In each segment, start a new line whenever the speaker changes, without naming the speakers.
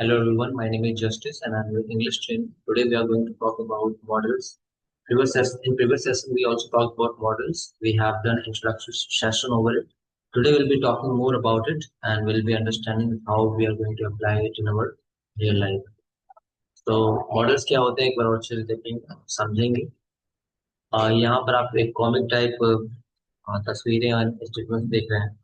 Hello everyone, my name is Justice and I'm your English trainer. Today we are going to talk about models. In previous session we also talked about models. We have done introduction session over it. Today we'll be talking more about it and we'll be understanding how we are going to apply it in our real life. तो models क्या होते हैं एक बार और अच्छे से देखेंगे समझेंगे। यहाँ पर आप एक कॉमिक टाइप तस्वीरें और स्टेटमेंट्स देख रहे हैं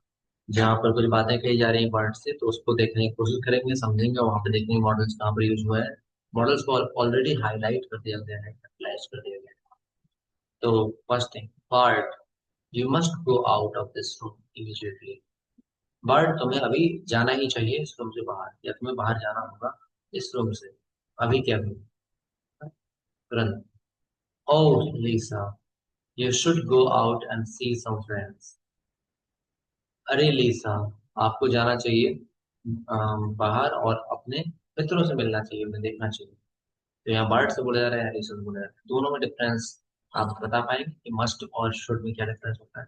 जहाँ पर कुछ बातें कही जा रही हैं पार्ट से, तो उसको देखने की कोशिश करेंगे, समझेंगे और वहाँ पे देखेंगे मॉडल्स कहाँ पर यूज हुआ है। मॉडल्स को ऑलरेडी हाईलाइट कर दिया गया है, फ्लैश कर दिया गया है। तो first thing, part, you must go out of this room immediately. But तुम्हें अभी जाना ही चाहिए इस रूम से बाहर, या तुम्हें बाहर जाना होगा इस रूम से अभी के अभी, तुरंत। Oh Lisa, you should go out and see some friends. अरे लीसा, आपको जाना चाहिए बाहर और अपने मित्रों से मिलना चाहिए, उन्हें देखना चाहिए। तो यहाँ बर्ड से बोला जा रहा है, हरी से बोला जा रहा है, दोनों में डिफरेंस आप बता पाएंगे कि मस्ट और शुड में क्या डिफरेंस होता है?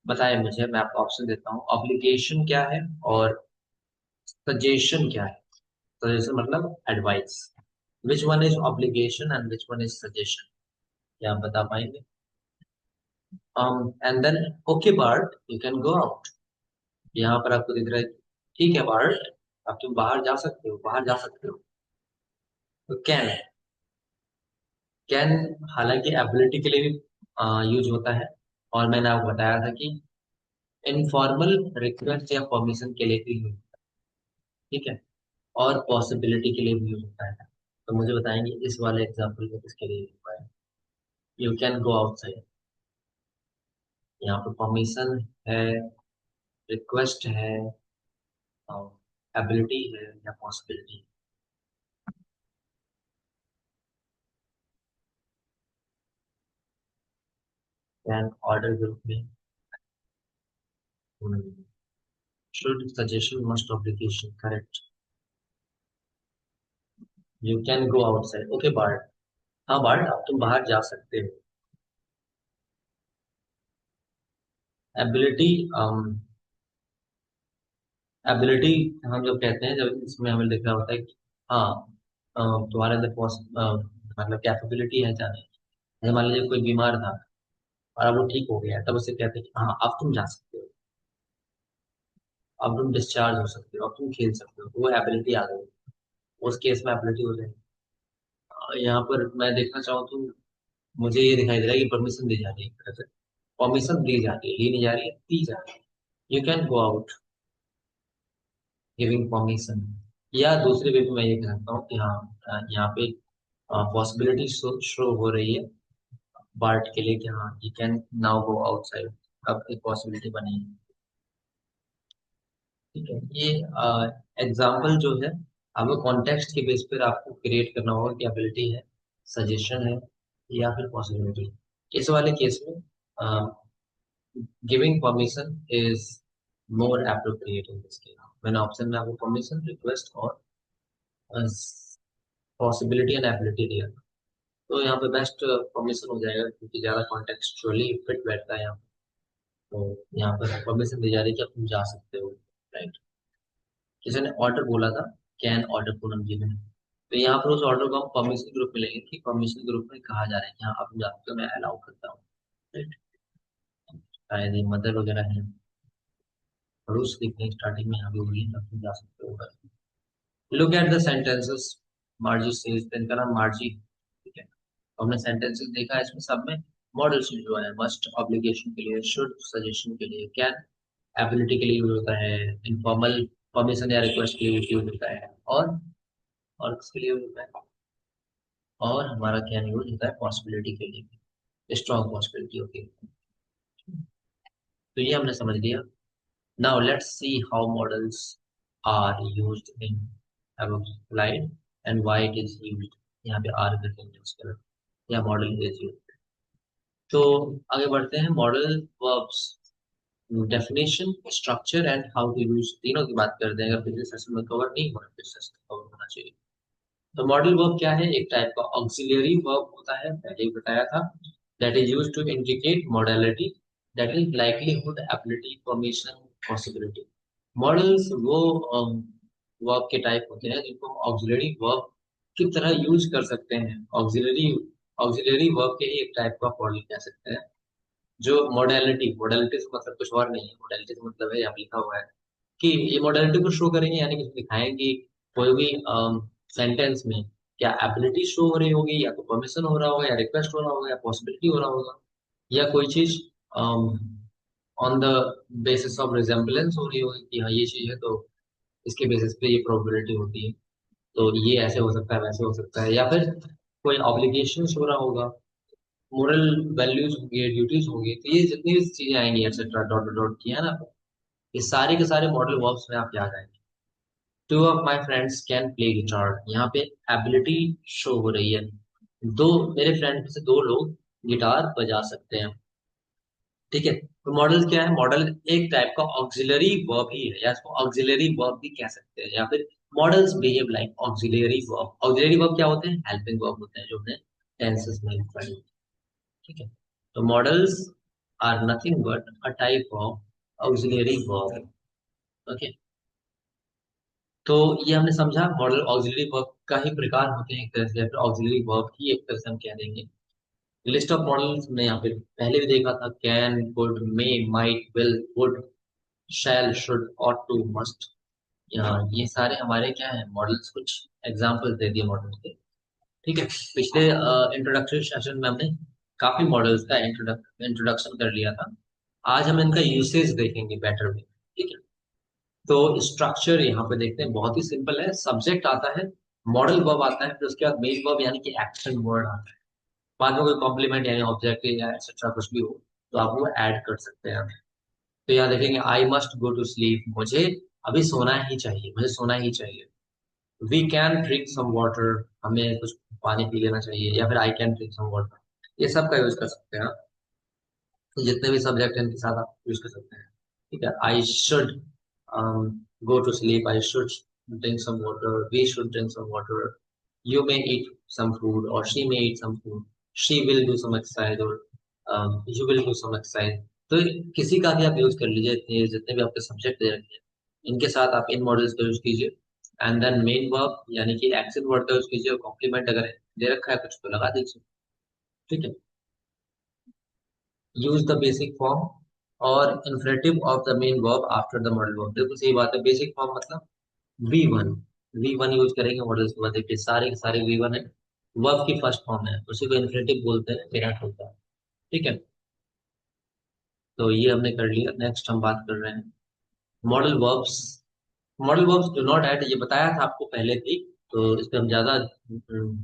बताएं मुझे, मैं आपको ऑप्शन देता हूँ। ऑब्लिगेशन क्या है और सजेशन क्या है? सजेशन मतलब advice. Which one is obligation and which one is suggestion, क्या आप बता पाएंगे? And then, okay bird, you can go out. यहाँ पर आपको दिख रहा है, ठीक है बर्ड, अब तुम बाहर जा सकते हो, बाहर जा सकते हो। तो कैन, कैन हालांकि एबिलिटी के लिए भी यूज होता है, और मैंने आपको बताया था कि इनफॉर्मल रिक्वेस्ट या परमिशन के लिए भी यूज होता है, ठीक है, और पॉसिबिलिटी के लिए भी यूज होता है। तो मुझे बताएंगे इस वाले एग्जाम्पल में किसके लिए यूज हुआ है? यू कैन गो आउटसाइड, यहाँ पर परमिशन है, रिक्वेस्ट है, एबिलिटी है या पॉसिबिलिटी? कैन ऑर्डर ग्रुप में, should suggestion must obligation, correct. You can go outside, okay BART, हाँ बार्ट, अब तुम बाहर जा सकते हो। एबिलिटी, एबिलिटी हम जब कहते हैं, जब इसमें हमें लिखा होता है कि हाँ, तुम्हारे अंदर मतलब कैपेबिलिटी है जाने की। जैसे मान लीजिए कोई बीमार था और अब वो ठीक हो गया है, तब उसे कहते हैं कि हाँ अब तुम जा सकते हो, अब तुम डिस्चार्ज हो सकते हो, अब तुम खेल सकते हो, तो वो एबिलिटी आ गई। उस केस में एबिलिटी हो जाएगी। यहाँ पर मैं देखना चाहूँ तो मुझे ये दिखाई दे रहा है कि परमिशन दी जा रही है, एक तरह से परमिशन दी जाती है, ली नहीं जा रही है, दी जा रही है। You can go out, giving permission. या दूसरे वे में मैं ये कह सकता हूँ कि हाँ, यहाँ पे पॉसिबिलिटी शो हो रही है बार्ट के लिए कि हाँ you can now go outside, अब एक पॉसिबिलिटी बनी है। ठीक है, ये एग्जाम्पल जो है आपको कॉन्टेक्स्ट के बेस पर आपको क्रिएट करना होगा कि एबिलिटी है, सजेशन है या फिर पॉसिबिलिटी। इस वाले केस में giving permission is more appropriate in this case. मैंने ऑप्शन में आपको परमिशन, रिक्वेस्ट और पॉसिबिलिटी एंड एबिलिटी दिया, तो यहाँ पे बेस्ट परमिशन हो जाएगा क्योंकि ज्यादा कॉन्टेक्चुअली फिट बैठता है यहाँ पे। तो यहाँ पर परमिशन दी जा रही है कि आप तुम जा सकते हो, राइट। किसी ने ऑर्डर बोला था, कैन ऑर्डर पूनम जी ने, तो यहाँ पर उस ऑर्डर को हम परमिशन ग्रुप में लेंगे कि परमिशन ग्रुप में कहा जा रहा है कि हाँ आप जा सकते हो, मैं अलाउ करता हूँ, राइट। शायद ये मदर वगैरह है, पड़ोस लिखने स्टार्टिंग में यहाँ भी होगी, आप तुम जा सकते हो। Look at the sentences, मार्जी says, इनका नाम मार्जी, ठीक है। तो हमने सेंटेंसेस देखा है, इसमें सब में मॉडल्स यूज हुआ है। मस्ट ऑब्लिगेशन के लिए, शुड सजेशन के लिए, कैन एबिलिटी के लिए यूज होता है, इनफॉर्मल परमिशन या रिक्वेस्ट के लिए यूज होता है, और किसके लिए यूज होता है? और हमारा क्या यूज होता है? पॉसिबिलिटी के लिए, स्ट्रॉन्ग पॉसिबिलिटी होती है। तो ये हमने समझ लिया। Now let's see how modals are used in above slide and why it is used। यहाँ पे आर करके यूज करें या मॉडल इज यूज। तो आगे बढ़ते हैं, modal verbs, definition, structure and how to use, तीनों की बात करते हैं। अगर पिछले सेशन में कवर नहीं हुआ, पिछले सेशन में कवर होना चाहिए। तो मॉडल वर्ब क्या है? एक टाइप का ऑक्सिलियरी वर्ब होता है, पहले ही बताया था, that is used to indicate modality, that is likelihood, ability, permission, possibility. Modals वो वर्ब के टाइप होते हैं जिनको ऑक्सिलरी वर्ब की तरह यूज कर सकते हैं। ऑक्सिलरी ऑक्सिलरी वर्ब के ही एक टाइप का मॉडल कह सकते हैं। जो मोडेलिटी से मतलब कुछ और नहीं है। मोडेलिटी से मतलब है यहाँ पे लिखा हुआ है कि ये मोडेलिटी को शो करेंगे, यानी कि दिखाएंगे कि कोई भी सेंटेंस में क्या एबिलिटी शो हो रही होगी, या तो परमिशन हो रहा होगा, या रिक्वेस्ट हो रहा होगा, या पॉसिबिलिटी हो रहा होगा, या कोई चीज on the basis of resemblance हो रही होगी कि हाँ ये चीज है तो इसके बेसिस पे ये प्रोबेबिलिटी होती है। तो ये ऐसे हो सकता है, वैसे हो सकता है, या फिर कोई ऑब्लिगेशन हो रहा होगा, मोरल वैल्यूज होंगे, ड्यूटीज होंगी, तो ये जितनी भी चीजें आएंगी एक्सेट्रा डॉट डॉट डॉट किया ना, ये सारे के सारे मॉडल वर्ब्स में आप याद आएंगे। Two of my friends can play guitar, यहाँ पे एबिलिटी शो हो रही है। दो मेरे फ्रेंड में से दो लोग गिटार बजा सकते हैं। ठीक है, तो मॉडल क्या है? मॉडल एक टाइप का ऑक्सिलरी वर्ब ही है, या इसको ऑक्सिलरी वर्ब भी कह सकते हैं, या फिर models behave like auxiliary verb. Auxiliary verb क्या होते हैं? हेल्पिंग वर्ब होते हैं, जो हमने टेंसेस में पढ़े। ठीक है, तो modals are nothing but a type of auxiliary verb. Okay, तो ये हमने समझा मॉडल ऑक्सिलरी वर्ब का ही प्रकार होते हैं एक तरह से, या फिर ऑक्सिलरी वर्ब ही एक तरह से हम कह देंगे। लिस्ट ऑफ मॉडल्स हमने यहाँ पे पहले भी देखा था, can, could, may, might, will, would, shall, should, ought to, must। यहाँ ये सारे हमारे क्या है? मॉडल्स। कुछ एग्जांपल्स दे दिए मॉडल्स के। ठीक है, पिछले इंट्रोडक्टरी सेशन में हमने काफी मॉडल्स का इंट्रोडक्शन कर लिया था। आज हम इनका यूसेज देखेंगे बेटर में। ठीक है, तो स्ट्रक्चर यहाँ पे देखते हैं, बहुत ही सिंपल है। सब्जेक्ट आता है, मॉडल वर्ब आता है, फिर उसके बाद मेन वर्ब यानी कि एक्शन वर्ड आता है, बाद में कोई कॉम्प्लीमेंट यानी ऑब्जेक्ट या एक्सेट्रा कुछ भी हो तो आप वो ऐड कर सकते हैं। तो यहाँ देखेंगे, I must go to sleep, मुझे अभी सोना ही चाहिए, मुझे सोना ही चाहिए। We can drink some water, हमें कुछ पानी पी लेना चाहिए, या फिर I can drink some water. ये सब का यूज कर सकते हैं आप। जितने भी सब्जेक्ट हैं इनके साथ आप यूज कर सकते हैं। ठीक है, I should go to sleep, I should drink some water, we should drink some water, you may eat some food or she may eat some food, she will do some exercise or you will do some exercise। तो किसी का भी आप use कर लीजिए, इतने जितने भी आपके सब्जेक्ट दे रखे हैं इनके साथ आप इन मॉडल्स का यूज कीजिए। एंड देन मेन वर्ब यानी कि एक्शन वर्ड का यूज कीजिए, और कॉम्प्लीमेंट अगर दे रखा है कुछ तो लगा दीजिए। ठीक है, यूज द बेसिक फॉर्म और infinitive of the main verb after the modal verb. बिल्कुल सही बात है, बेसिक फॉर्म मतलब V1। V1 यूज करेंगे मॉडल्स के बाद। देखिए सारे के सारे V1 है, वर्ब की फर्स्ट फॉर्म है, उसी को इन्फिनेटिव बोलते हैं, विराट होता है। ठीक है, तो ये हमने कर लिया। नेक्स्ट हम बात कर रहे हैं modal verbs. Modal verbs do not add, ये बताया था आपको पहले भी, तो इस पे हम ज्यादा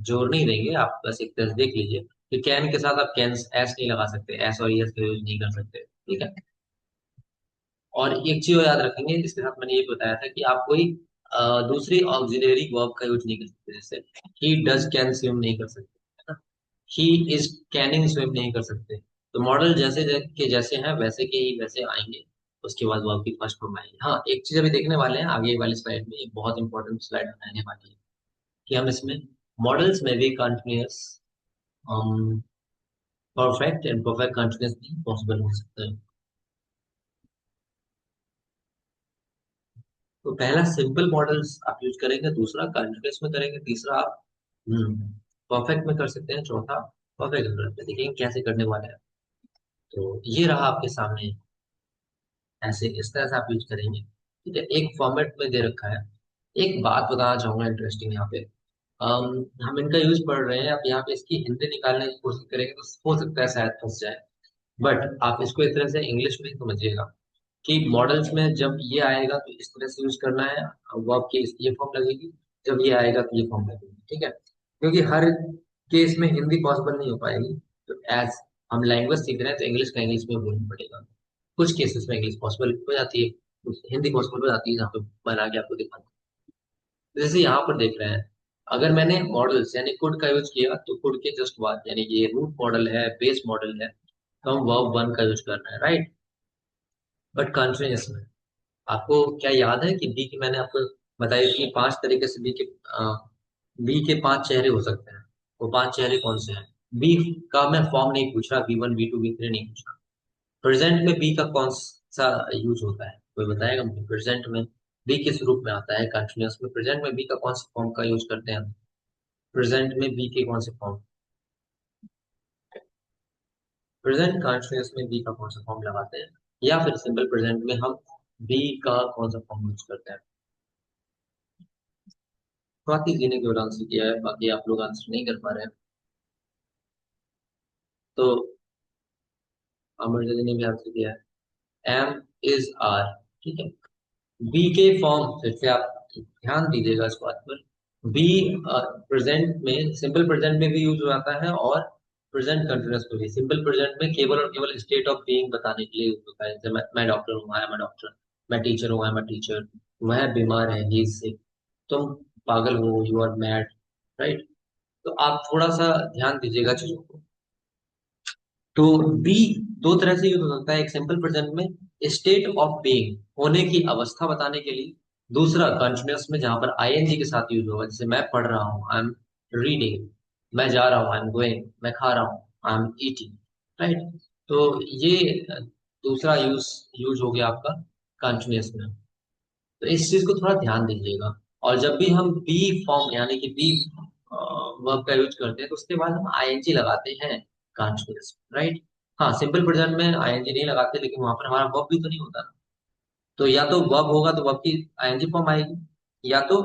जोर नहीं देंगे। आप बस एक तरह से देख लीजिए कि कैन के साथ आप कैन एस नहीं लगा सकते, एस और एस का यूज नहीं कर सकते। ठीक है, और एक चीज और याद रखेंगे, इसके साथ मैंने ये बताया था कि आप कोई दूसरी ऑक्सिलरी वर्ब का यूज नहीं कर सकते। जैसे ही डज कैन स्विम नहीं कर सकते, है ना। ही इज कैनिंग स्विम नहीं कर सकते। तो मॉडल के जैसे हैं वैसे के ही वैसे आएंगे, उसके बाद वर्ब की फर्स्ट फॉर्म आएगी। हाँ, एक चीज अभी देखने वाले हैं आगे वाली स्लाइड में, एक बहुत इंपॉर्टेंट स्लाइड बनाने वाली है कि हम इसमें मॉडल्स में भी continuous, perfect and perfect continuous भी पॉसिबल हो सकता है। तो पहला सिंपल मॉडल्स आप यूज करेंगे, दूसरा कंटिन्यूअस में करेंगे, तीसरा आप परफेक्ट में कर सकते हैं, चौथा परफेक्ट में। देखेंगे कैसे करने वाले हैं। तो ये रहा आपके सामने, ऐसे इस तरह से आप यूज करेंगे। ठीक है, एक फॉर्मेट में दे रखा है। एक बात बताना चाहूंगा इंटरेस्टिंग यहाँ पे। हम इनका यूज पढ़ रहे हैं, अब यहाँ पे इसकी हिंदी निकालने की कोशिश करेंगे तो हो सकता है शायद फंस जाए। बट आप इसको एक तरह से इंग्लिश में ही समझिएगा कि मॉडल्स में जब ये आएगा तो इस तरह से यूज करना है, वर्ब की ये फॉर्म लगेगी, जब ये आएगा तो ये फॉर्म लगेगी। ठीक है, क्योंकि हर केस में हिंदी पॉसिबल नहीं हो पाएगी। तो एज हम लैंग्वेज सीख रहे हैं तो इंग्लिश का इंग्लिश में बोलना पड़ेगा। कुछ केसेस में इंग्लिश पॉसिबल हो जाती है, कुछ हिंदी पॉसिबल हो जाती है, जहाँ पे बना के आपको दिखाना। जैसे यहाँ पर देख रहे हैं, अगर मैंने मॉडल्स यानी कुड का यूज किया तो कुड के जस्ट बाद, यानी कि ये रूट मॉडल है, बेस मॉडल है, तो हम वर्ब वन का यूज कर रहे हैं, राइट। बट कंटिन्यूअस में आपको क्या याद है कि बी की मैंने आपको बताई थी कि पांच तरीके से बी के पांच चेहरे हो सकते हैं। वो पांच चेहरे कौन से हैं? बी का मैं फॉर्म नहीं पूछ रहा, B1 B2 B3 नहीं पूछ रहा। प्रेजेंट में बी का कौन सा यूज होता है, कोई बताएगा मुझे प्रेजेंट में? बी किस रूप में आता है कंटिन्यूअस में? प्रेजेंट में बी का कौन सा फॉर्म का यूज करते हैं हम? प्रेजेंट में बी के कौन से फॉर्म? प्रेजेंट कंटिन्यूअस में बी का कौन सा फॉर्म लगाते हैं, या फिर सिंपल प्रेजेंट में हम बी का कौन सा फॉर्म यूज करते हैं? स्वाति जी ने केवल आंसर किया है, बाकी आप लोग आंसर नहीं कर पा रहे हैं। तो अमर जी ने भी आंसर किया है, एम इज आर। ठीक है। बी के फॉर्म फिर से आप ध्यान दीजिएगा इस बात पर। बी प्रेजेंट में, सिंपल प्रेजेंट में भी यूज हो जाता है और प्रेजेंट कंटिन्यूअस में भी। सिंपल प्रेजेंट में केवल और केवल स्टेट ऑफ बीइंग बताने के लिए यूज होता है, जैसे मैं डॉक्टर हूँ, आई एम अ डॉक्टर। मैं टीचर हूँ, आई एम अ टीचर। वह बीमार है, ही इज सिक। तुम पागल हो, यू आर मैड। राइट। तो आप थोड़ा सा ध्यान दीजिएगा चीजों को। तो बी दो तरह से यूज हो सकता है, एक सिंपल प्रेजेंट में स्टेट ऑफ बीइंग, होने की अवस्था बताने के लिए। दूसरा कंटिन्यूअस में जहां पर आईएनजी के साथ यूज होगा, जैसे मैं पढ़ रहा हूँ, आई एम रीडिंग। मैं जा रहा हूँ, आई एम गोइंग। मैं खा रहा हूँ, आई एम ईटिंग। राइट। तो ये दूसरा यूज यूज हो गया आपका कंटिन्यूअस में। तो इस चीज को थोड़ा ध्यान दीजिएगा। और जब भी हम बी फॉर्म यानी कि बी वर्ब का यूज करते हैं, तो उसके बाद हम आईएनजी लगाते हैं कंटिन्यूअस। राइट। हाँ, सिंपल प्रेजेंट में आईएनजी नहीं लगाते, लेकिन वहां पर हमारा वर्ब भी तो नहीं होता ना। तो या तो वर्ब होगा तो वर्ब की आईएनजी फॉर्म आएगी, या तो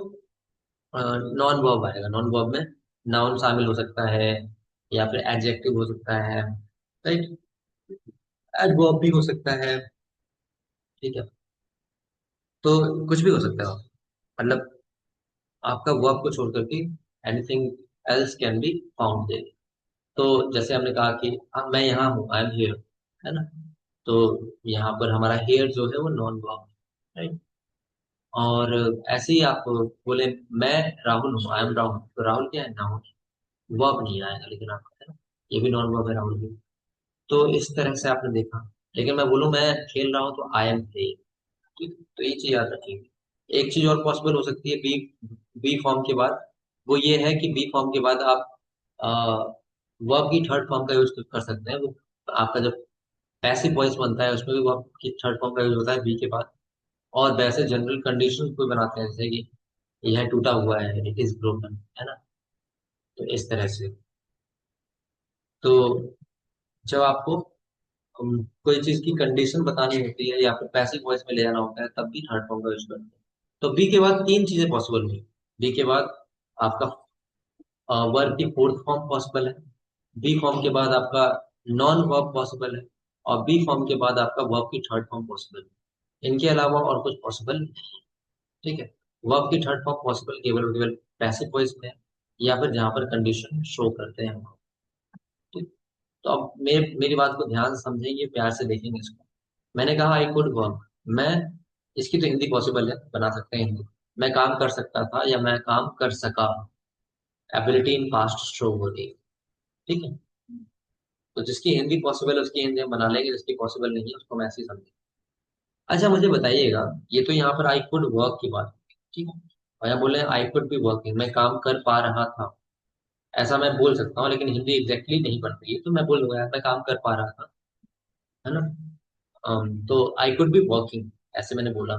नॉन वर्ब आएगा। नॉन वर्ब में नाउन शामिल हो सकता है, या फिर एडजेक्टिव हो सकता है। राइट। एडवर्ब भी हो सकता है। ठीक है। तो कुछ भी हो सकता है, मतलब आपका वर्ब को छोड़ करके anything else can be found there. तो जैसे हमने कहा कि मैं यहाँ हूँ, आई एम हियर, है ना। तो यहाँ पर हमारा हियर जो है वो नॉन वर्ब है। राइट। और ऐसे ही आप बोले मैं राहुल हूँ, आई एम राहुल, तो राहुल क्या है, नाउन। वर्ब नहीं आएगा, लेकिन आप, है ना, ये भी नॉन वर्ब है, राहुल भी। तो इस तरह से आपने देखा। लेकिन मैं बोलूँ मैं खेल रहा हूँ, तो आई एम प्लेइंग। ठीक। तो ये चीज याद रखिए। एक चीज और पॉसिबल हो सकती है बी बी फॉर्म के बाद। वो ये है कि बी फॉर्म के बाद आप वर्ब की थर्ड फॉर्म का यूज कर सकते हैं। वो आपका जब पैसिव वॉइस बनता है, उसमें भी वर्ब की थर्ड फॉर्म का यूज होता है बी के बाद। और वैसे जनरल कंडीशन को बनाते हैं, जैसे कि यह टूटा हुआ है, इट इज ब्रोकन, है ना। तो इस तरह से। तो जब आपको कोई चीज की कंडीशन बतानी होती है, या फिर पैसिव वॉइस में ले जाना होता है, तब भी थर्ड फॉर्म का यूज करते हैं। तो बी के बाद तीन चीजें पॉसिबल हुई। बी के बाद आपका वर्ब की फोर्थ फॉर्म पॉसिबल है। बी फॉर्म के बाद आपका नॉन वर्ब पॉसिबल है। और बी फॉर्म के बाद आपका वर्ब की थर्ड फॉर्म पॉसिबल है। इनके अलावा और कुछ पॉसिबल नहीं। ठीक है। वर्ब की थर्ड फॉर्म पॉसिबल केवल और केवल पैसिव वॉइस में है, या फिर जहां पर कंडीशन शो करते हैं हम। ठीक। तो अब मेरी बात को ध्यान से समझेंगे, प्यार से देखेंगे इसको। मैंने कहा आई कुड वर्क। मैं, इसकी तो हिंदी पॉसिबल है, बना सकते हैं हिंदी। मैं काम कर सकता था, या मैं काम कर सका। एबिलिटी इन पास्ट शो हो रही है। ठीक है। तो जिसकी हिंदी पॉसिबल है उसकी हिंदी हम बना लेंगे, जिसकी पॉसिबल नहीं है उसको हम ऐसे ही समझेंगे। अच्छा, मुझे बताइएगा, ये तो यहाँ पर आई कुड वर्क की बात है, ठीक है। और यहाँ बोले आई कुड बी वर्किंग, मैं काम कर पा रहा था। ऐसा मैं बोल सकता हूँ, लेकिन हिंदी एग्जैक्टली नहीं बन रही है, तो मैं बोल दूंगा यार मैं काम कर पा रहा था, है ना। तो आई कुड बी वर्किंग, ऐसे मैंने बोला।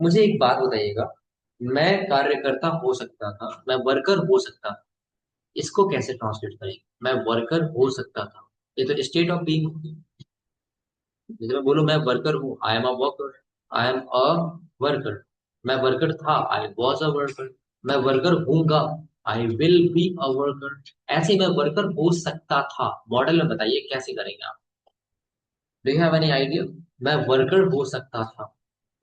मुझे एक बात बताइएगा, मैं कार्यकर्ता हो सकता था, मैं वर्कर हो सकता था, इसको कैसे ट्रांसलेट करेंगे? मैं वर्कर हो सकता था, ये तो स्टेट ऑफ बीइंग। जैसे मैं बोलूं मैं वर्कर हूँ, I am a worker. I am a worker. मैं वर्कर था, आई वॉज अ वर्कर। मैं वर्कर हूंगा, I will be a worker. ऐसे ही मैं वर्कर हो सकता था, मॉडल में बताइए कैसे करेंगे आप? Do you have any idea? मैं वर्कर हो सकता था।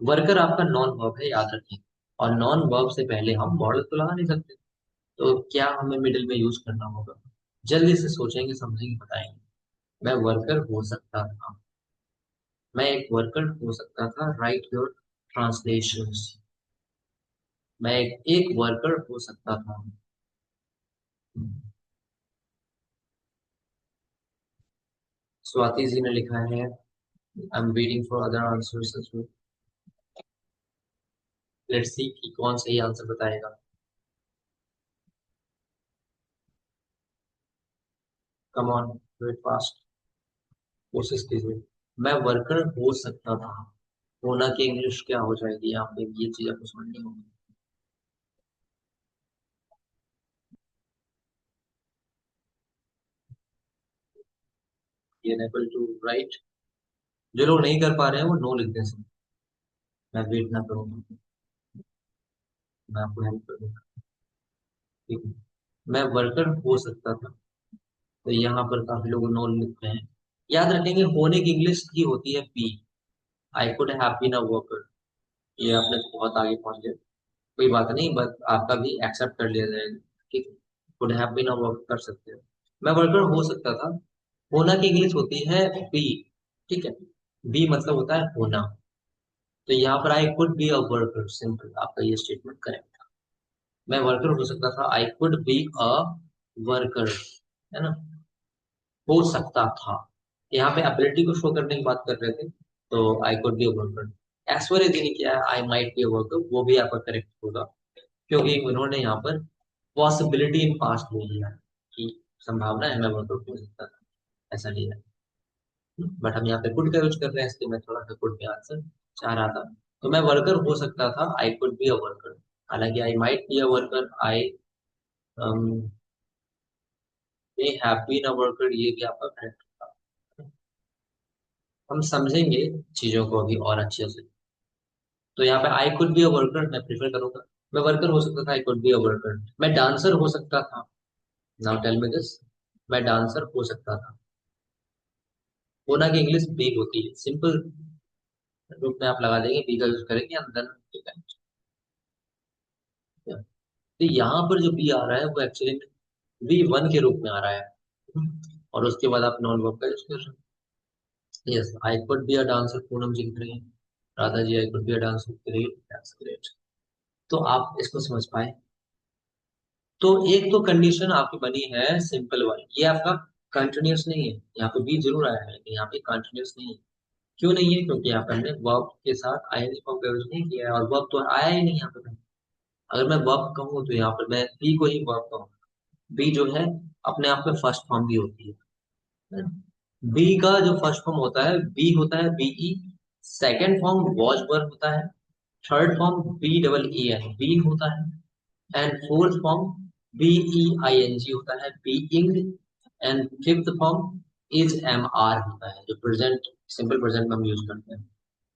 वर्कर आपका नॉन वर्ब है, याद रखें। और नॉन वर्ब से पहले हम मॉडल तो लगा नहीं सकते। तो क्या हमें मिडिल में यूज करना होगा? जल्दी से सोचेंगे, समझेंगे, बताएंगे। मैं वर्कर हो सकता था। मैं एक वर्कर हो सकता था, राइट योर ट्रांसलेशंस। मैं एक वर्कर हो सकता था। स्वाति जी ने लिखा है, I am waiting for other answers. Let's see कि कौन सही आंसर बताएगा। Come on, do it fast, कोशिश कीजिए। मैं वर्कर हो सकता था, होना की इंग्लिश क्या हो जाएगी यहाँ पे, ये चीज आपको समझनी होगी। Enable to write. जो लोग नहीं कर पा रहे हैं वो नो लिख दें सब। मैं वेट ना करूंगा, मैं आपको हेल्प करूंगा। ठीक है। मैं वर्कर हो सकता था, तो यहाँ पर काफी लोग नो लिख रहे हैं। याद रखेंगे होने की इंग्लिश की होती है be. I could have been a worker. ये आपने बहुत आगे पहुंच गए। कोई बात नहीं, बस आपका भी एक्सेप्ट कर लिया जाएगा। ठीक है। Could have been a worker कर सकते हो। मैं वर्कर हो सकता था। होना की इंग्लिश होती है बी। ठीक है। बी मतलब होता है होना। तो यहाँ पर आई could be a worker, simple आपका ये स्टेटमेंट करेक्ट। मैं वर्कर हो सकता था, I could be a worker, है ना। हो सकता था, यहाँ पे एबिलिटी को शो करने की बात कर रहे थे, तो I could be a worker. Aishwarya ji ने किया है I might be a worker, वो भी आपका करेक्ट होगा, क्योंकि उन्होंने यहाँ पर पॉसिबिलिटी इन पास्ट में लिया है कि संभावना है मैं वर्कर हो सकता था, ऐसा लिया है। बट हम यहाँ पे कुड का यूज कर रहे हैं, इसलिए मैं थोड़ा सा कुड पे आंसर चाह रहा था। तो मैं वर्कर हो सकता था, I could be a worker. हालांकि I might be a worker, I may have been a worker, ये भी आपका करेक्ट होगा। हम समझेंगे चीजों को अभी और अच्छे से। तो यहाँ पे I could be a worker मैं प्रेफर करूंगा। मैं वर्कर हो सकता था, I could be a worker. मैं डांसर हो सकता था। Now tell me this. मैं डांसर हो सकता था। होना की इंग्लिश बी होती है, सिंपल रूप में आप लगा देंगे, बी का यूज करेंगे एंड देन। तो यहाँ पर जो बी आ रहा है वो एक्चुअली बी वन के रूप में आ रहा है, और उसके बाद आप नॉन वर्ब का यूज कर रहे हैं। Yes, I could be a dancer, Poonam ji लिख रही हैं। Radha ji, I could be a dancer, great, that's great. तो आप इसको समझ पाए। तो एक तो कंडीशन आपकी बनी है सिंपल वाली, ये आपका कंटिन्यूस नहीं है। यहाँ पे बी जरूर आया है, लेकिन यहाँ पे कंटिन्यूस नहीं है। क्यों नहीं है? क्योंकि यहाँ पे हमने वर्ब के साथ आईएनजी फॉर्म का यूज नहीं किया है, और वर्ब तो आया ही नहीं यहाँ पे। अगर मैं वर्ब कहूँ तो यहाँ पर मैं बी को ही वर्ब कहूँ। बी जो है अपने आप में फर्स्ट फॉर्म भी होती है। बी का जो फर्स्ट फॉर्म होता है बी होता है B E. Second form was verb होता है। Third form B double E N been होता है। And fourth form B E I N G होता है, being. And fifth form is am are होता है, जो प्रेजेंट, सिंपल प्रेजेंट में हम यूज करते हैं।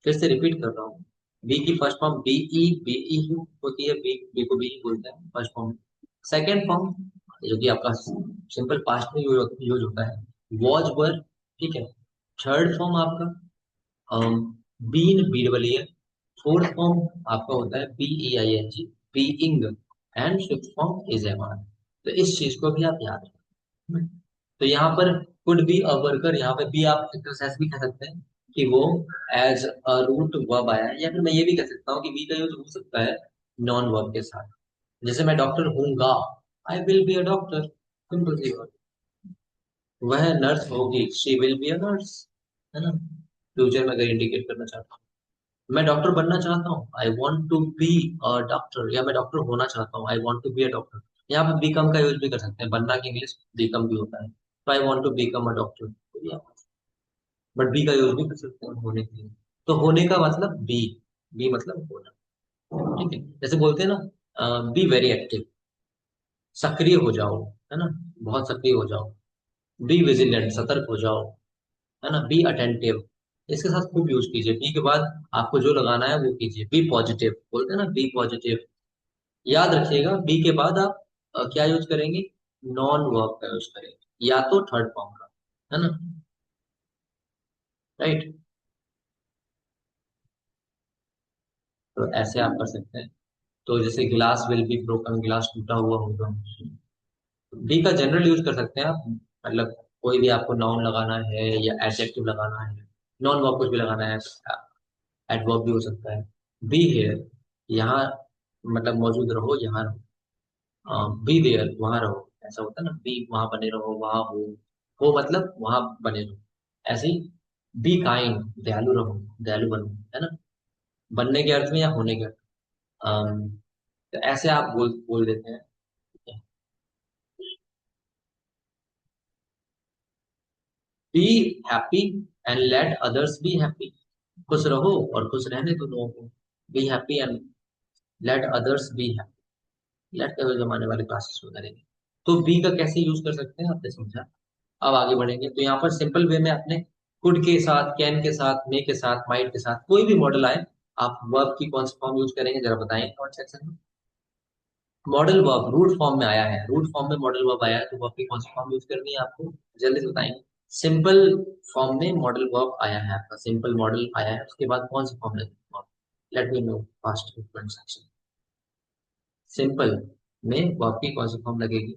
फिर से रिपीट कर रहा हूँ। बी की फर्स्ट फॉर्म बीई होती है, बी को बी बोलते हैं फर्स्ट फॉर्म। सेकेंड फॉर्म जो कि आपका सिंपल पास्ट में यूज होता है, वॉज वर। ठीक है। थर्ड फॉर्म आपका been B double E. Fourth form आपका होता है B E I N G, being. And fifth form is am are. तो इस चीज को भी आप याद रखें। तो यहाँ पर कुड बी अ वर्कर, यहाँ पे भी आप एक तरह से ऐसे भी कह सकते हैं कि वो एज अ रूट वर्ब आया है, या फिर मैं ये भी कह सकता हूँ कि बी का यूज हो सकता है नॉन वर्ब के साथ। जैसे मैं डॉक्टर हूंगा, I will be a doctor, simple सी बात। वह नर्स होगी, she will be a nurse, है ना। फ्यूचर में अगर इंडिकेट करना चाहता हूँ, मैं डॉक्टर बनना चाहता हूँ, I want to be a doctor. या मैं डॉक्टर होना चाहता हूँ, I want to be a doctor. यहाँ पे बीकम का यूज भी कर सकते हैं, बनना की इंग्लिश बीकम भी होता है, तो I want to become a doctor. But be का यूज भी कर सकते हैं होने के लिए। तो होने का मतलब बी, बी मतलब होना। ठीक है। जैसे बोलते हैं ना, बी वेरी एक्टिव, सक्रिय हो जाओ, है ना, बहुत सक्रिय हो जाओ। बी विजिलेंट, सतर्क हो जाओ, है ना। बी अटेंटिव, इसके साथ खूब यूज कीजिए। बी के बाद आपको जो लगाना है वो कीजिए। बी पॉजिटिव बोलते हैं ना, बी पॉजिटिव। याद रखिएगा बी के बाद आप क्या यूज करेंगे? नॉन वर्ब का यूज करेंगे, या तो थर्ड फॉर्म का, है ना। राइट। तो ऐसे आप कर सकते हैं। तो जैसे गिलास विल बी ब्रोकन, गिलास टूटा हुआ होगा। डी का जनरल यूज कर सकते हैं आप, मतलब कोई भी आपको नाउन लगाना है या एडजेक्टिव लगाना है, नॉन वर्ब कुछ भी लगाना है, एडवर्ब भी हो सकता है। बी हेयर, यहाँ मतलब मौजूद रहो, यहाँ रहो। बी देयर, वहां रहो, ऐसा होता है ना। बी वहां बने रहो, वहां हो मतलब वहां बने रहो। ऐसे ही बी काइंड, दयालु रहो, दयालु बनो, है ना। बनने के अर्थ में या होने के अर्थ में। तो ऐसे आप बोल बोल देते हैं। Be happy and let others be happy. खुश रहो और खुश रहने दो लोगों को। Be happy and let others be happy. लेट के जमाने वाले क्लासेस में करेंगे। तो बी का कैसे यूज कर सकते हैं आपने समझा। अब आगे बढ़ेंगे तो यहाँ पर सिंपल वे में आपने कुड के साथ, कैन के साथ, मे के साथ, माइट के साथ कोई भी मॉडल आए, आप वर्ब की कौन सी फॉर्म यूज करेंगे जरा बताएं कमेंट सेक्शन में। मॉडल वर्ब रूट फॉर्म में आया है, रूट फॉर्म में मॉडल वर्ब आया है, तो वर्ब की कौन सी फॉर्म यूज करनी है आपको, जल्दी से बताएंगे। सिंपल फॉर्म में मॉडल वर्ब आया है आपका, सिंपल मॉडल आया है, उसके बाद कौन सी फॉर्म लगेगी, let me know fast comment section. Simple में वर्ब की कौन सी फॉर्म लगेगी।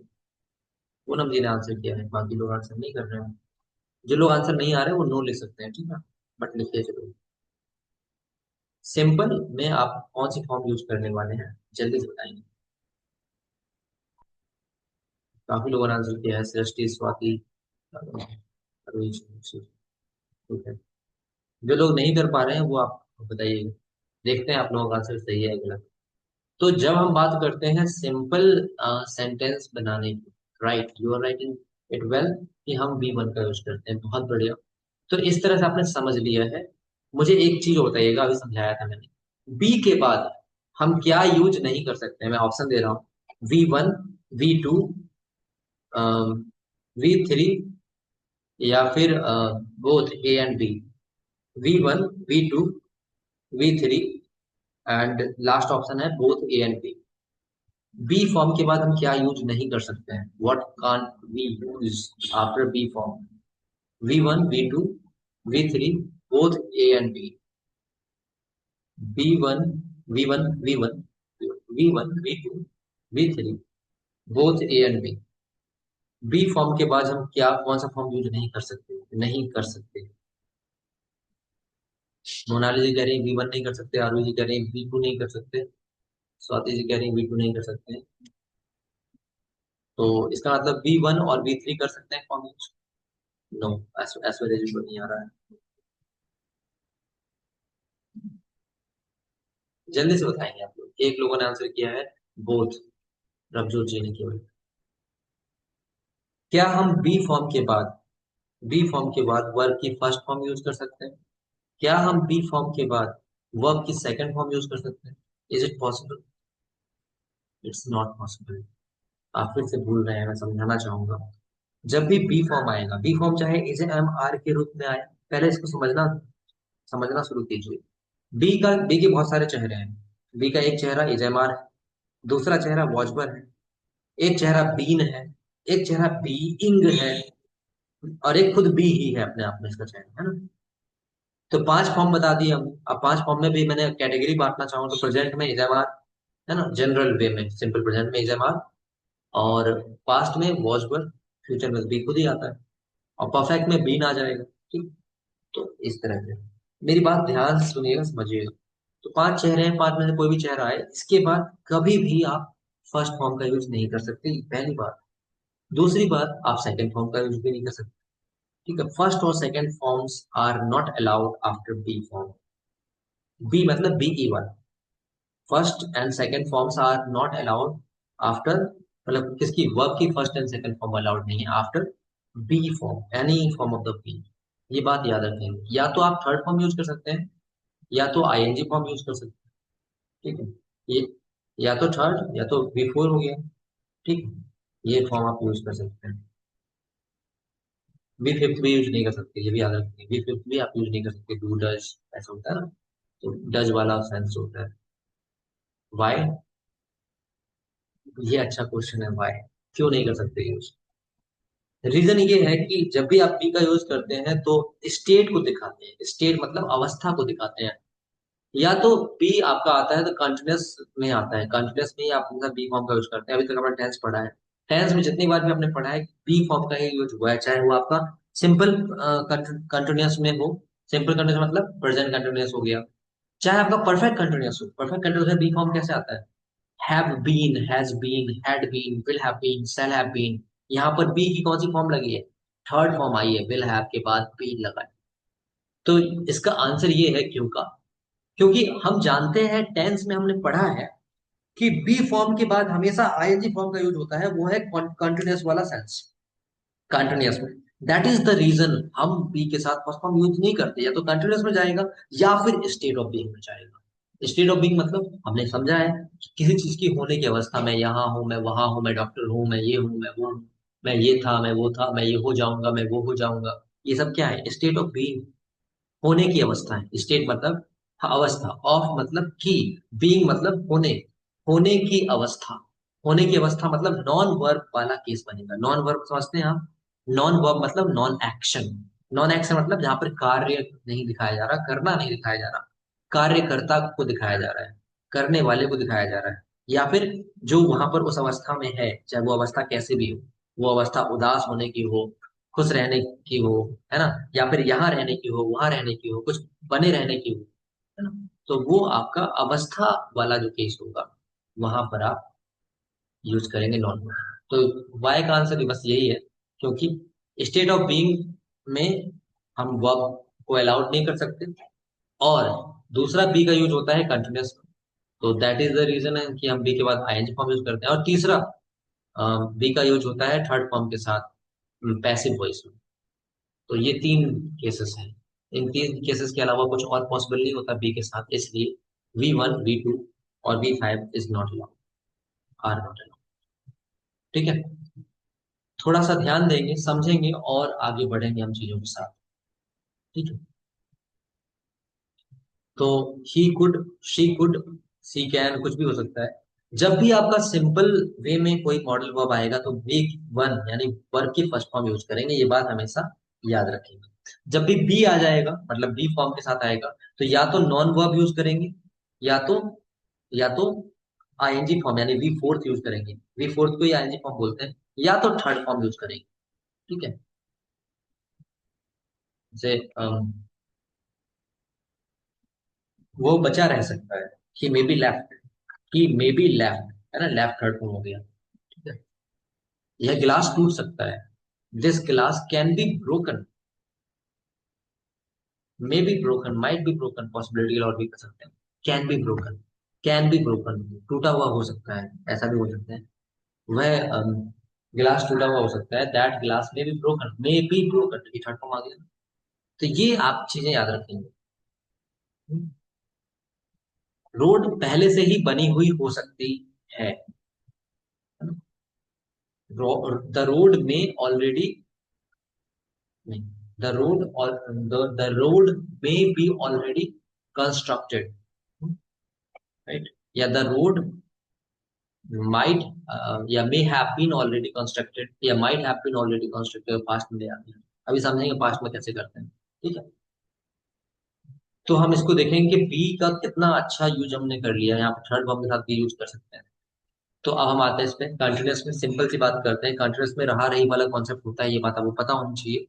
पूनम जी ने आंसर किया है, बाकी लोग आंसर नहीं कर रहे हैं। जो लोग आंसर नहीं आ रहे हैं वो नो लिख सकते हैं, ठीक है, बट लिखिए जरूर। सिंपल में आप कौन सी फॉर्म यूज करने वाले हैं, जल्दी से बताएंगे। काफी लोगों ने आंसर किया है, सृष्टि, स्वाति, रोहित, ठीक है। जो लोग नहीं कर पा रहे हैं वो आप बताइए, देखते हैं आप लोगों का आंसर सही है गलत। तो जब हम बात करते हैं सिंपल सेंटेंस बनाने की, right, you are writing it well, कि हम बी वन का यूज करते हैं, बहुत बढ़िया। तो इस तरह से आपने समझ लिया है। मुझे एक चीज और बताइएगा, अभी समझाया था मैंने, बी के बाद हम क्या यूज नहीं कर सकते हैं, मैं ऑप्शन दे रहा हूँ। V1, V2, V3, या फिर both A and B. V1, V2, V3 and last option है both A and B. B form के बाद हम क्या यूज नहीं कर सकते हैं, what can't we use after B form. V1, V2, V3, both A and B. B1, V1, V1, V1, V2, V3, both A and B. B form के बाद हम क्या, कौन सा फॉर्म यूज नहीं कर सकते, नहीं कर सकते। मोनाली जी कह रही है V1 नहीं कर सकते, आरू जी कह रही है V2 नहीं कर सकते, स्वाति जी कह रही है V2 नहीं कर सकते। तो इसका मतलब V1 और V3 कर सकते हैं फॉर्म यूज। नो, ऐश्वर्या जी को नहीं आ रहा है, जल्दी से बताएंगे आप लोग। एक लोगों ने आंसर किया है बोथ, रवजोत जी ने केवल। क्या हम बी फॉर्म के बाद वर्ब की फर्स्ट फॉर्म यूज कर सकते हैं? क्या हम बी फॉर्म के बाद वर्ब की सेकंड फॉर्म यूज कर सकते हैं? Is it possible? It's not possible. आप फिर से भूल रहे हैं, मैं समझाना चाहूंगा। जब भी बी फॉर्म आएगा, बी फॉर्म चाहे इज एम आर के रूप में आए, पहले इसको समझना, समझना शुरू कीजिए। बी के बहुत सारे चेहरे हैं। बी का एक चेहरा इज एम आर है, दूसरा चेहरा वॉचबर है, एक चेहरा बीन है, एक चेहरा बीइंग है, और एक खुद बी ही है अपने आप में, इसका चेहरा है ना। तो पांच फॉर्म बता दिए हम। अब पांच फॉर्म में भी मैंने कैटेगरी बांटना चाहूँ तो प्रेजेंट में इज एम आर, है ना, जनरल वे में सिंपल प्रेजेंट में इज एम आर, और पास्ट में वॉज वर, फ्यूचर में बी खुद ही आता है, और परफेक्ट में बीन आ जाएगा, ठीक। तो इस तरह से मेरी बात ध्यान से सुनिएगा, समझिएगा। तो पांच चेहरे हैं, पांच में से कोई भी चेहरा आए, इसके बाद कभी भी आप फर्स्ट फॉर्म का यूज नहीं कर सकते, पहली बात। दूसरी बात, आप सेकंड फॉर्म का यूज भी नहीं कर सकते, ठीक है। फर्स्ट और second forms are not allowed after B form. Be मतलब BE1, first and second forms are not allowed after, मतलब किसकी, वर्ब की first and second form allowed नहीं है after B form, any form of the be. ये बात याद रखेंगे। या तो आप थर्ड फॉर्म यूज कर सकते हैं, या तो ING फॉर्म यूज कर सकते हैं, ठीक है। ये या तो थर्ड या तो B4 हो गया, ठीक है। ये फॉर्म आप यूज कर सकते हैं। B5 भी यूज नहीं कर सकते, ये भी याद रखेंगे। B5 भी आप यूज नहीं कर सकते, डू डज ऐसा होता है ना, तो डज वाला सेंस होता है। वाई, ये अच्छा क्वेश्चन है, वाई क्यों नहीं कर सकते यूज। रीजन ये है कि जब भी आप बी का यूज करते हैं तो स्टेट को दिखाते हैं, स्टेट मतलब अवस्था को दिखाते हैं। या तो बी आपका आता है तो कंटिन्यूस में आता है, कंटिन्यूस में ही आप बी फॉर्म का यूज करते हैं। अभी तक आपने टेंस पढ़ा है, टेंस में जितनी बार भी आपने पढ़ा है बी फॉर्म का ही यूज हुआ है, चाहे वो आपका सिंपल कंटिन्यूस में हो। सिंपल कंटिन्यूस मतलब प्रेजेंट कंटिन्यूस हो गया, चाहे आपका परफेक्ट कंटिन्यूस हो। परफेक्ट कंटिन्यूस में बी फॉर्म कैसे आता है, have been, has been, had been, will have been, shall have been। यहाँ पर बी की कौन सी फॉर्म लगी है, थर्ड फॉर्म आई है, will have के बाद been लगा है। तो इसका आंसर ये है क्यों का, क्योंकि हम जानते हैं टेंस में हमने पढ़ा है कि बी फॉर्म के बाद हमेशा ING फॉर्म का यूज होता है, वो है कंटिन्यूअस वाला सेंस, कंटिन्यूअस में। दैट इज द रीजन हम बी के साथ फर्स्ट फॉर्म यूज नहीं करते, या तो कंटिन्यूअस में जाएगा या फिर स्टेट ऑफ बीइंग में जाएगा। स्टेट ऑफ बीइंग मतलब हमने समझा है कि किसी चीज की होने की अवस्था, मैं यहाँ हूँ, मैं वहां हूँ, मैं डॉक्टर हूँ, मैं ये हूँ, मैं वो हूँ, मैं ये था, मैं वो था, मैं ये हो जाऊंगा, मैं वो हो जाऊंगा। ये सब क्या है? स्टेट ऑफ बीइंग, होने की अवस्था है। स्टेट मतलब अवस्था, ऑफ मतलब की, बीइंग मतलब होने, होने की अवस्था। होने की अवस्था मतलब नॉन वर्ब वाला केस बनेगा। नॉन वर्ब समझते हैं आप? नॉन वर्ब मतलब नॉन एक्शन। नॉन एक्शन मतलब जहां पर कार्य नहीं दिखाया जा रहा, करना नहीं दिखाया जा रहा, कार्यकर्ता को दिखाया जा रहा है, करने वाले को दिखाया जा रहा है, या फिर जो वहां पर उस अवस्था में है, चाहे वो अवस्था कैसे भी हो, वो अवस्था उदास होने की हो, खुश रहने की हो, है ना, या फिर यहाँ रहने की हो, वहां रहने की हो, कुछ बने रहने की हो, है ना, तो वो आपका अवस्था वाला जो केस होगा, वहां पर आप यूज करेंगे नॉन वर्ब। तो वाई का आंसर भी बस यही है, क्योंकि स्टेट ऑफ बीइंग में हम वर्ब को अलाउड नहीं कर सकते, और दूसरा बी का यूज होता है कंटिन्यूअस। तो दैट इज द रीजन है कि हम बी के बाद आईएनजी फॉर्म यूज करते हैं। और तीसरा बी का यूज होता है थर्ड फॉर्म के साथ पैसिव वॉइस में। तो ये तीन केसेस हैं। इन तीन केसेस के अलावा कुछ और पॉसिबल नहीं होता बी के साथ, इसलिए V1, V2 और V5 is not allowed, are not allowed. ठीक है, थोड़ा सा ध्यान देंगे, समझेंगे और आगे बढ़ेंगे हम चीजों के साथ। ठीक है, तो he could, she could, she can, कुछ भी हो सकता है। जब भी आपका सिंपल वे में कोई मॉडल वर्ब आएगा तो V1 यानी वर्ब की फर्स्ट फॉर्म यूज करेंगे, ये बात हमेशा याद रखेंगे। जब भी बी आ जाएगा, मतलब बी फॉर्म के साथ आएगा, तो या तो नॉन वर्ब यूज करेंगे, या तो या तो आईएनजी फॉर्म यानी वी फोर्थ यूज करेंगे। वी फोर्थ को ही आईएनजी फॉर्म बोलते हैं, या तो थर्ड फॉर्म यूज करेंगे। ठीक है, जैसे वो बचा रह सकता है, he may be left, he may be left, है ना, लेफ्ट थर्ड फॉर्म हो गया। ठीक है, यह गिलास टूट सकता है, दिस गिलास can be broken, may be broken, might be broken, possibility और भी कर सकते हैं। Can be broken, can be broken, टूटा हुआ हो सकता है, ऐसा भी हो सकता है। वह गिलास टूटा हुआ हो सकता है, दैट गिलास में be broken, may be broken, ये थर्ड फॉर्म आ गया। तो ये आप चीजें याद रखेंगे। रोड पहले से ही बनी हुई हो सकती है, the road may already, the road और the road may be already constructed, right, या द रोड माइट, या may have been already constructed, या might have been already constructed, past में ले आते हैं। अभी समझेंगे पास्ट में कैसे करते हैं। ठीक है, तो हम इसको देखेंगे कि बी का कितना अच्छा यूज हमने कर लिया, यहाँ पे थर्ड वर्ब के साथ भी यूज कर सकते हैं। तो अब हम आते हैं इस पे कंटिन्यूअस में, सिंपल सी बात करते हैं। कंटिन्यूअस में रहा रही वाला कॉन्सेप्ट होता है, ये बात आपको पता होनी चाहिए,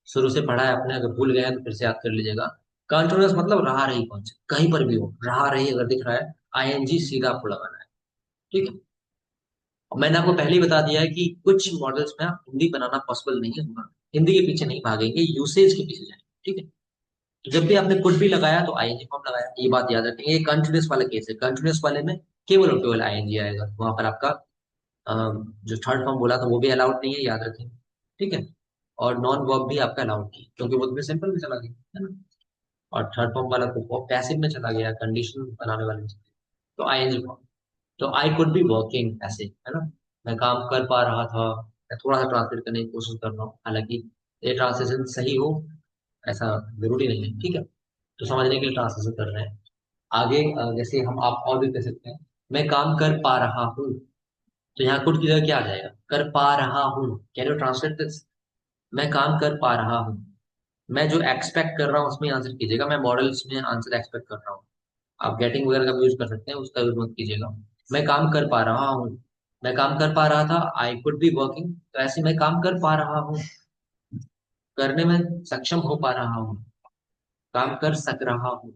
शुरू से पढ़ा है आपने, अगर भूल गए हैं तो फिर से याद कर लीजिएगा। कंटिन्यूअस मतलब रहा रही कॉन्सेप्ट, कहीं पर भी हो रहा रही अगर दिख रहा है, आईएनजी सीधा आपको लगाना है। ठीक है, और मैंने आपको पहले ही बता दिया है कि कुछ मॉडल्स में आप हिंदी बनाना पॉसिबल नहीं होगा, हिंदी के पीछे नहीं भागेंगे, यूसेज के पीछे जाएंगे। ठीक है, तो जब भी आपने कुड भी लगाया तो आईएनजी फॉर्म लगाया, ये बात याद रखेंगे। ये कंटिन्यूअस वाला केस है, कंटिन्यूअस वाले में केवल और केवल आईएनजी आएगा, वहां पर आपका जो थर्ड फॉर्म बोला था वो भी अलाउड नहीं है, याद रखेंगे। ठीक है, और नॉन वर्ब भी आपका अलाउड नहीं, क्योंकि वो तो सिंपल में चला गया, है ना, और थर्ड फॉर्म वाला तो पैसिव में चला गया, कंडीशन बनाने वाले में चला गया। तो आईएनजी फॉर्म, तो आई कुड बी वर्किंग, ऐसे, है ना, मैं काम कर पा रहा था। मैं थोड़ा सा ट्रांसलेट करने की कोशिश कर रहा हूँ, हालांकि ये ट्रांसलेशन सही हो ऐसा जरूरी नहीं है। ठीक है, तो समझने के लिए ट्रांसलेशन कर रहे हैं। आगे जैसे हम आप और भी कह सकते हैं, मैं काम कर पा रहा हूँ, तो यहाँ कुछ की जगह क्या आ जाएगा? कर पा रहा हूँ, कैन यू ट्रांसलेट दिस? मैं काम कर पा रहा हूँ, मैं जो एक्सपेक्ट कर रहा हूँ उसमें आंसर कीजिएगा, मैं मॉडल्स में आंसर एक्सपेक्ट कर रहा हूँ। आप गेटिंग वगैरह का यूज कर सकते हैं, उसका यूज मत कीजिएगा। मैं काम कर पा रहा हूँ, मैं काम कर पा रहा था, आई कुड बी वर्किंग, तो ऐसे मैं काम कर पा रहा हूँ, करने में सक्षम हो पा रहा हूँ, काम कर सक रहा हूँ।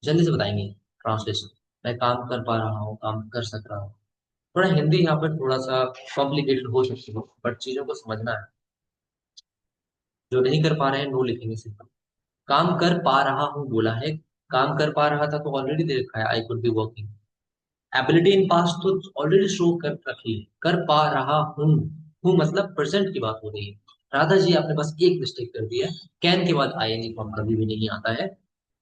जल्दी से बताएंगे ट्रांसलेशन, मैं काम कर पा रहा हूँ, काम कर सक रहा हूँ। थोड़ा हिंदी यहाँ पर थोड़ा सा कॉम्प्लिकेटेड हो सकती है, बट चीजों को समझना है। जो नहीं कर पा रहे हैं नो लिखेंगे सिर्फ। काम कर पा रहा हूँ बोला है, काम कर पा रहा था तो ऑलरेडी दे रखा है, आई could be working. Ability in past तो ऑलरेडी शो कर रखी है, कर पा रहा हूँ, हूँ मतलब प्रेजेंट की बात हो रही है, राधा जी आपने बस एक मिस्टेक कर दी है, कैन के बाद आईएनजी फॉर्म कभी भी नहीं आता है,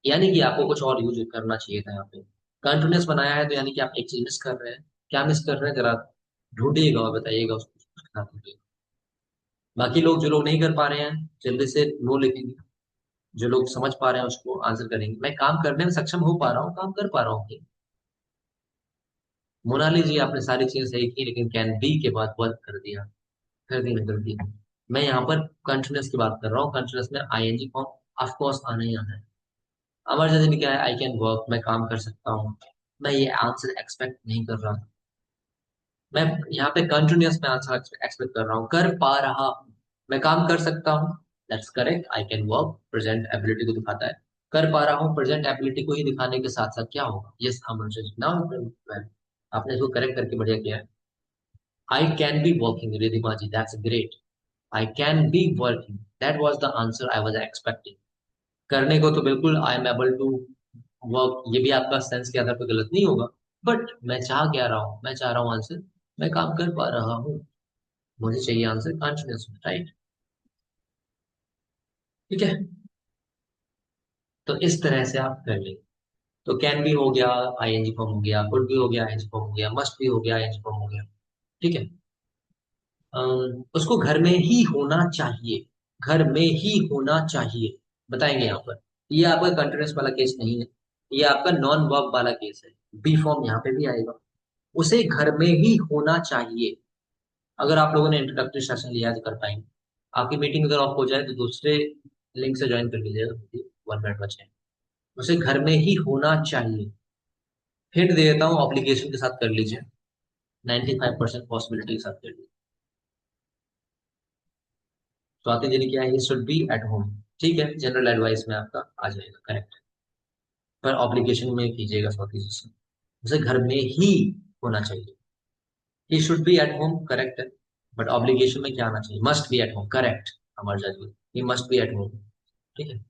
यानी कि आपको कुछ और यूज करना चाहिए था यहाँ पे। कंटिन्यूअस बनाया है तो यानी कि आप एक चीज मिस कर रहे हैं। क्या मिस कर रहे हैं, जरा ढूंढिएगा और बताइएगा उसके साथ में। बाकी लोग, जो लोग नहीं कर पा रहे हैं, जल्दी से नो लिखेंगे। जो लोग समझ पा रहे हैं उसको आंसर करेंगे। मैं काम करने में सक्षम हो पा रहा हूँ, काम कर पा रहा हूँ। मोनाली जी आपने सारी चीजें सही की, लेकिन कैन बी के बाद वर्क कर दी ना गलती। मैं यहाँ पर कंटिन्यूअस की बात कर रहा हूँ, कंटिन्यूअस में आईएनजी फॉर्म ऑफ कोर्स आना ही आना है। अमर जैसे भी क्या है, आई कैन वर्क, मैं काम कर सकता हूँ। मैं ये आंसर एक्सपेक्ट नहीं कर रहा। मैं यहाँ पे कंटिन्यूअस में आंसर एक्सपेक्ट कर रहा हूँ, कर पा रहा हूँ। मैं काम कर सकता हूँ, that's correct. I can work present ability को दिखाता है। कर पा रहा हूँ प्रेजेंट एबिलिटी को ही दिखाने के साथ साथ क्या होगा, यस अमर जी नाउ आपने इसको करेक्ट करके बढ़िया किया है। I can be working Ridhima ji, that's great. I can be working, that was the answer I was expecting. करने को तो बिल्कुल I am able to work, ये भी आपका सेंस के आधार पर गलत नहीं होगा। बट मैं चाह क्या रहा हूँ, मैं चाह रहा हूँ आंसर, मैं काम कर पा रहा हूँ। मुझे चाहिए आंसर कॉन्टिन्यूस में, राइट। ठीक है, तो इस तरह से आप कर लेंगे। तो कैन भी हो गया, आईएनजी फॉर्म हो गया, कुड भी हो गया, आईएनजी फॉर्म हो गया, मस्ट भी हो गया, आईएनजी फॉर्म हो गया। ठीक है। उसको घर में ही होना चाहिए, घर में ही होना चाहिए, बताएंगे यहाँ पर। ये आपका कंटिन्यूस वाला केस नहीं है, ये आपका नॉन वर्ब वाला केस है। बी फॉर्म यहाँ पे भी आएगा, उसे घर में ही होना चाहिए। अगर आप लोगों ने इंट्रोडक्टरी सेशन लिया है तो कर पाएंगे। आपकी मीटिंग अगर ऑफ हो जाए तो दूसरे लिंक से ज्वाइन कर लीजिएगा, 1 मिनट बचे हैं। उसे घर में ही होना चाहिए। हिंट दे देता हूँ, ऑब्लिगेशन के साथ कर लीजिए, 95% पॉसिबिलिटी के साथ कर लीजिए। स्वाति जी ने क्या है, he should be at home. ठीक है, जनरल एडवाइस में आपका आ जाएगा करेक्ट। पर ऑब्लिगेशन में कीजिएगा स्वाति जी से, उसे घर में ही होना चाहिए। He should be at home correct है, बट ऑब्लिगेशन में क्या आना चाहिए, must be at home correct. हमारे जज he must be at home. ठीक है।